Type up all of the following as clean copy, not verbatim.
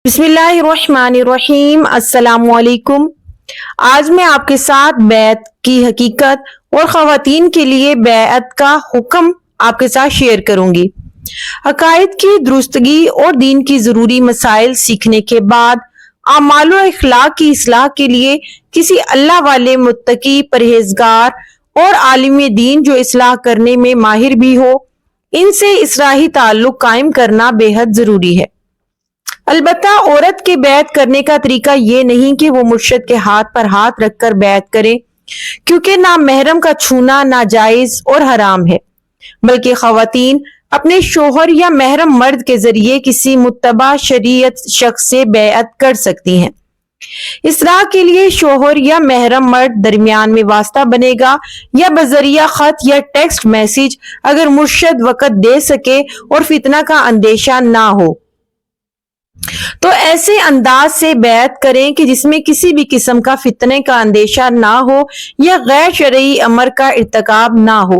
बिस्मिल्लाहिर्रहमानिर्रहीम। अस्सलामुअलैकुम। आज मैं आपके साथ बैत की हकीकत और ख़वातीन के लिए बैत का हुक्म आपके साथ शेयर करूंगी। अकायद की दुरुस्तगी और दीन की ज़रूरी मसाइल सीखने के बाद अमाल व अखलाक की इस्लाह के लिए किसी अल्लाह वाले मुत्तकी परहेजगार और आलिम दीन जो इस्लाह करने में माहिर भी हो, इनसे इस्लाही ताल्लुक कायम करना बेहद ज़रूरी है। अलबत्ता औरत के बैत करने का तरीका ये नहीं कि वो मुर्शिद के हाथ पर हाथ रखकर बैत करे, क्योंकि ना महरम का छूना नाजायज और हराम है, बल्कि ख़वातीन अपने शोहर या महरम मर्द के जरिए किसी मुत्तबा शरीयत शख्स से बैत कर सकती हैं। इस्लाह के लिए शोहर या महरम मर्द दरमियान में वास्ता बनेगा या बजरिया खत या टेक्स्ट मैसेज, अगर मुर्शिद वक़्त दे सके और फितना का अंदेशा ना हो तो ऐसे अंदाज से बैत करें कि जिसमें किसी भी किस्म का फितने का अंदेशा ना हो या गैर शरई अमर का इर्तिकाब ना हो,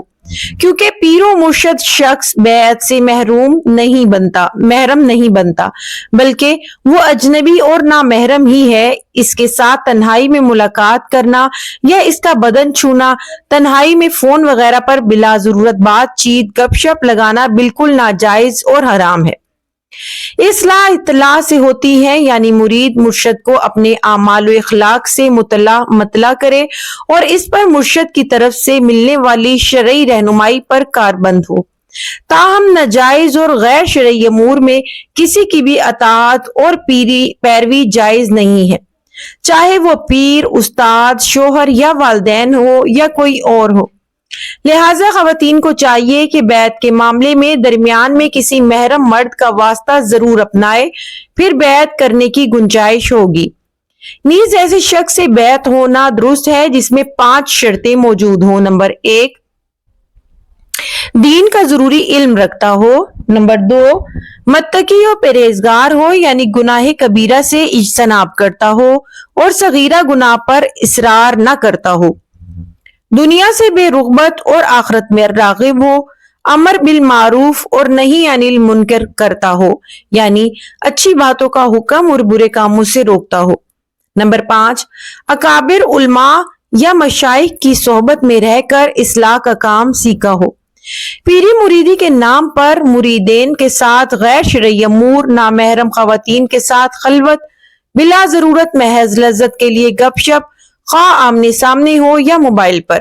क्योंकि पीरो मुर्शद शख्स बैत से महरम नहीं बनता, बल्कि वो अजनबी और ना महरम ही है। इसके साथ तन्हाई में मुलाकात करना या इसका बदन छूना, तन्हाई में फोन वगैरह पर बिला जरूरत बातचीत गपशप लगाना बिल्कुल नाजायज और हराम है। इस्लाह इत्तला से होती है, यानी मुरीद मुर्शद को अपने आमाल व इखलाक से मतला करे और इस पर मुर्शद की तरफ से मिलने वाली शरई रहनुमाई पर कारबंद हो। ताहम नाजायज और गैर शरई अमूर में किसी की भी अताअत और पैरवी जायज नहीं है, चाहे वो पीर, उस्ताद, शोहर या वालिदैन हो या कोई और हो। लिहाजा ख़वातीन को चाहिए कि बैत के मामले में दरमियान में किसी महरम मर्द का वास्ता जरूर अपनाए, फिर बैत करने की गुंजाइश होगी। नीज ऐसे शख्स से बैत होना दुरुस्त है जिसमें 5 शर्तें मौजूद हो। नंबर 1, दीन का जरूरी इल्म रखता हो। नंबर 2, मुत्तकी और परहेजगार हो, यानी गुनाह कबीरा से इज्तनाब करता हो और सगीरा गुनाह पर इसरार न करता हो। दुनिया से बेरुग़बत और आखिरत में राग़िब हो। अमर बिल मारूफ और नहीं अनिल मुनकर करता हो, यानी अच्छी बातों का हुक्म और बुरे कामों से रोकता हो। नंबर 5, अकाबिर उलमा या मशाइख की सोहबत में रहकर इस्लाह का काम सीखा हो। पीरी मुरीदी के नाम पर मुरीदेन के साथ गैर शरई अमूर, नामहरम ख़वातीन के साथ खलवत, बिला जरूरत महज लज्जत के लिए गपशप, खा आमने सामने हो या मोबाइल पर,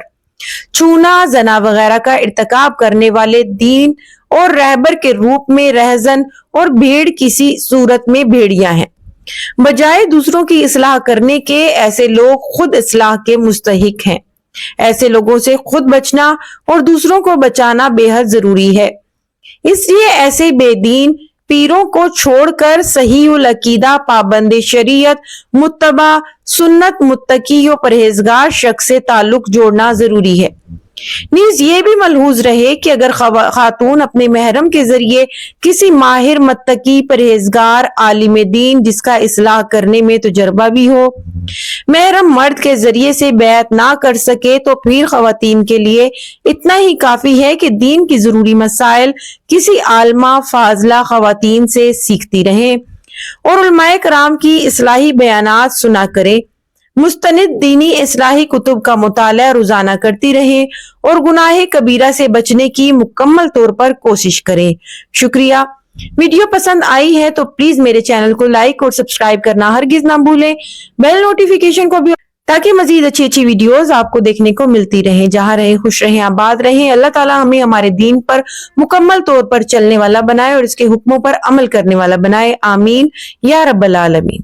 छूना, जना वगैरह का इर्तिकाब करने वाले दीन और रहबर के रूप में रहजन और भेड़ किसी सूरत में भेड़िया हैं। बजाय दूसरों की इस्लाह करने के ऐसे लोग खुद इस्लाह के मुस्तहिक हैं। ऐसे लोगों से खुद बचना और दूसरों को बचाना बेहद जरूरी है। इसलिए ऐसे बेदीन पीरों को छोड़कर सही उल अकीदा, पाबंद शरीयत, मुत्तबा सुन्नत, मुत्तकी और परहेजगार शख्स से ताल्लुक जोड़ना जरूरी है। नीज ये भी मलहूज रहे कि अगर खातून अपने महरम के जरिए किसी माहिर, मुत्तकी, परहेजगार, आलिम दीन जिसका इस्लाह करने में तजुर्बा भी हो, महरम मर्द के जरिए से बैत ना कर सके, तो फिर ख़वातीन के लिए इतना ही काफी है कि दीन की जरूरी मसाइल किसी आलमा फाजला ख़वातीन से सीखती रहें और उलमाए कराम की इस्लाही बयानात सुना करें। मुस्तनिद दीनी इस्लाही कुतुब का मुताला रोजाना करती रहें और गुनाह कबीरा से बचने की मुकम्मल तौर पर कोशिश करें। शुक्रिया। वीडियो पसंद आई है तो प्लीज मेरे चैनल को लाइक और सब्सक्राइब करना हरगिज ना भूलें। बेल नोटिफिकेशन को भी, ताकि मजीद अच्छी वीडियोस आपको देखने को मिलती रहें। जहां रहें खुश रहें, आबाद रहें। अल्लाह ताला हमें हमारे दीन पर मुकम्मल तौर पर चलने वाला बनाए और इसके हुक्मों पर अमल करने वाला बनाए। आमीन या रब्बल आलमीन।